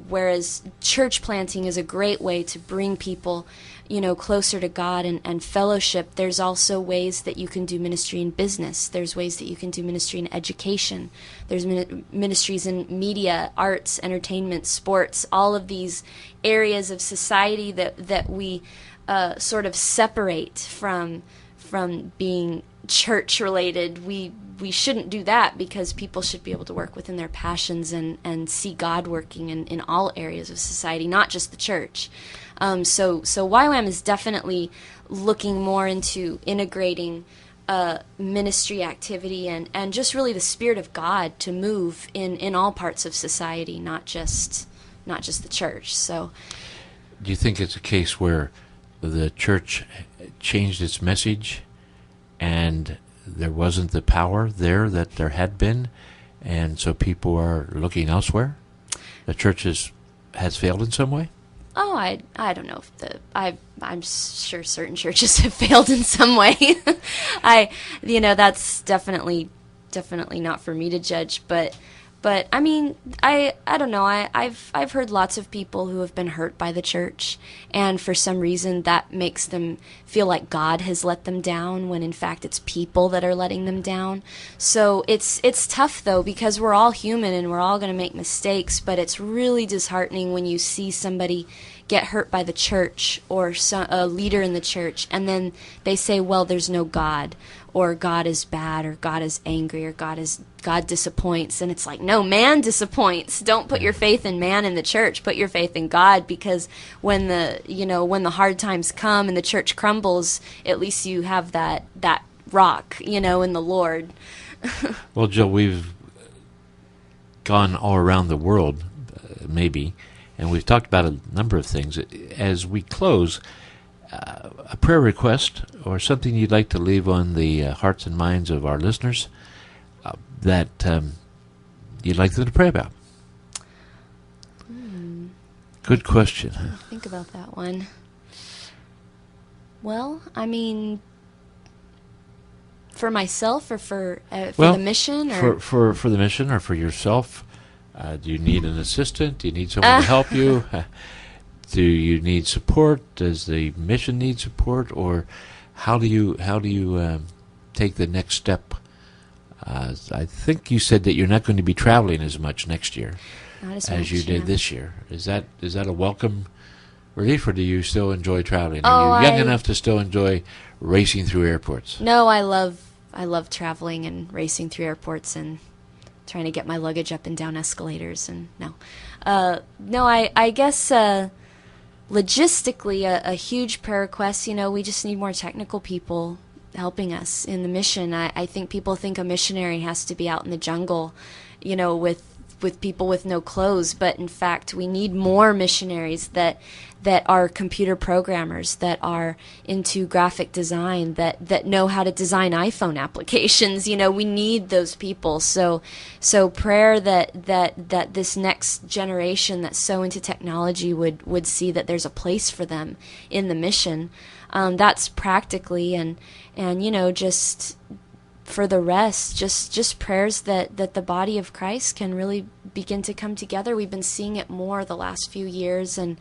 Whereas church planting is a great way to bring people, closer to God and fellowship. There's also ways that you can do ministry in business. There's ways that you can do ministry in education. There's ministries in media, arts, entertainment, sports, all of these areas of society that we sort of separate from being church related. We shouldn't do that, because people should be able to work within their passions and see God working in all areas of society, not just the church. So YWAM is definitely looking more into integrating ministry activity and just really the Spirit of God to move in all parts of society, not just the church. So, do you think it's a case where the church changed its message and there wasn't the power there that there had been, and so people are looking elsewhere? The church has failed in some way? Oh, I don't know if I'm sure certain churches have failed in some way. That's definitely not for me to judge, but I mean, I don't know. I've heard lots of people who have been hurt by the church, and for some reason that makes them feel like God has let them down, when in fact it's people that are letting them down. So it's tough though, because we're all human and we're all going to make mistakes, but it's really disheartening when you see somebody get hurt by the church or a leader in the church, and then they say, well, there's no God, or God is bad, or God is angry, or God disappoints. And it's like, no, man disappoints. Don't put your faith in man in the church. Put your faith in God, because when the hard times come and the church crumbles, at least you have that rock, in the Lord. Well, Jill, we've gone all around the world, maybe, and we've talked about a number of things. As we close, a prayer request or something you'd like to leave on the hearts and minds of our listeners that you'd like them to pray about? Good question. Think about that one. Well, I mean, for myself, or for the mission, or for the mission, or for yourself. Do you need an assistant? Do you need someone to help you? Do you need support? Does the mission need support? Or how do you take the next step? I think you said that you're not going to be traveling as much next year as you did this year. Is that a welcome relief, or do you still enjoy traveling? Are you young enough to still enjoy racing through airports? No, I love traveling and racing through airports and trying to get my luggage up and down escalators. And I guess logistically a huge prayer request. We just need more technical people helping us in the mission. I think people think a missionary has to be out in the jungle, with people with no clothes, but in fact we need more missionaries that are computer programmers, that are into graphic design, that know how to design iPhone applications. We need those people. So prayer that this next generation that's so into technology would see that there's a place for them in the mission. That's practically, and just for the rest, just prayers that the body of Christ can really begin to come together. We've been seeing it more the last few years, and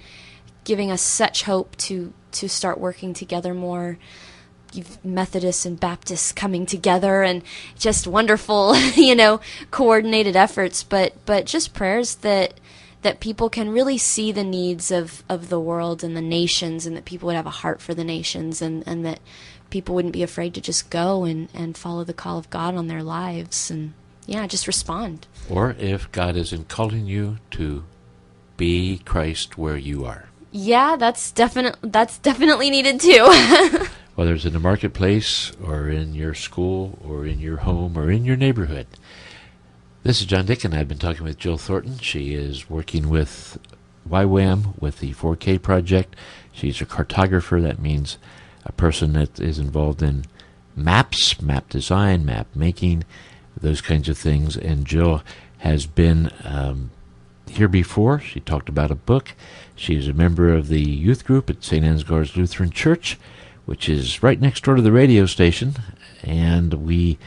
giving us such hope to start working together more. You've Methodists and Baptists coming together, and just wonderful, coordinated efforts, but just prayers that people can really see the needs of the world and the nations, and that people would have a heart for the nations, and that people wouldn't be afraid to just go and follow the call of God on their lives, and just respond. Or if God isn't calling you to be Christ where you are. Yeah, that's definitely needed too. Whether it's in the marketplace, or in your school, or in your home, or in your neighborhood. This is John Dick, and I've been talking with Jill Thornton. She is working with YWAM with the 4K project. She's a cartographer. That means a person that is involved in maps, map design, map making, those kinds of things. And Jill has been here before. She talked about a book. She's a member of the youth group at St. Ansgar's Lutheran Church, which is right next door to the radio station. And we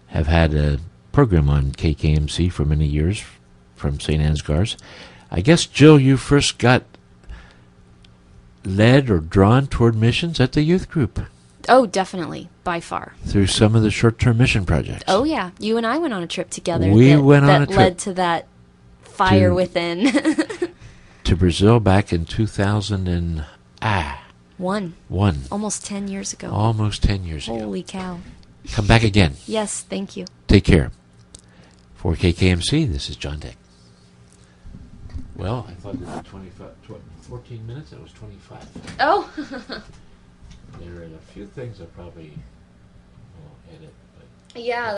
have had a program on KKMC for many years from St. Ansgar's. I guess, Jill, you first got led or drawn toward missions at the youth group Oh, definitely, by far. through some of the short-term mission projects. Oh, yeah. You and I went on a trip together. We that, went on that a trip led to that fire to- within. To Brazil back in 2001. Almost 10 years ago. Almost 10 years ago. Holy cow. Come back again. Yes, thank you. Take care. For KKMC, this is John Dick. Well, I thought this was 14 minutes. It was 25. Oh. There are a few things I probably will edit. But Yeah.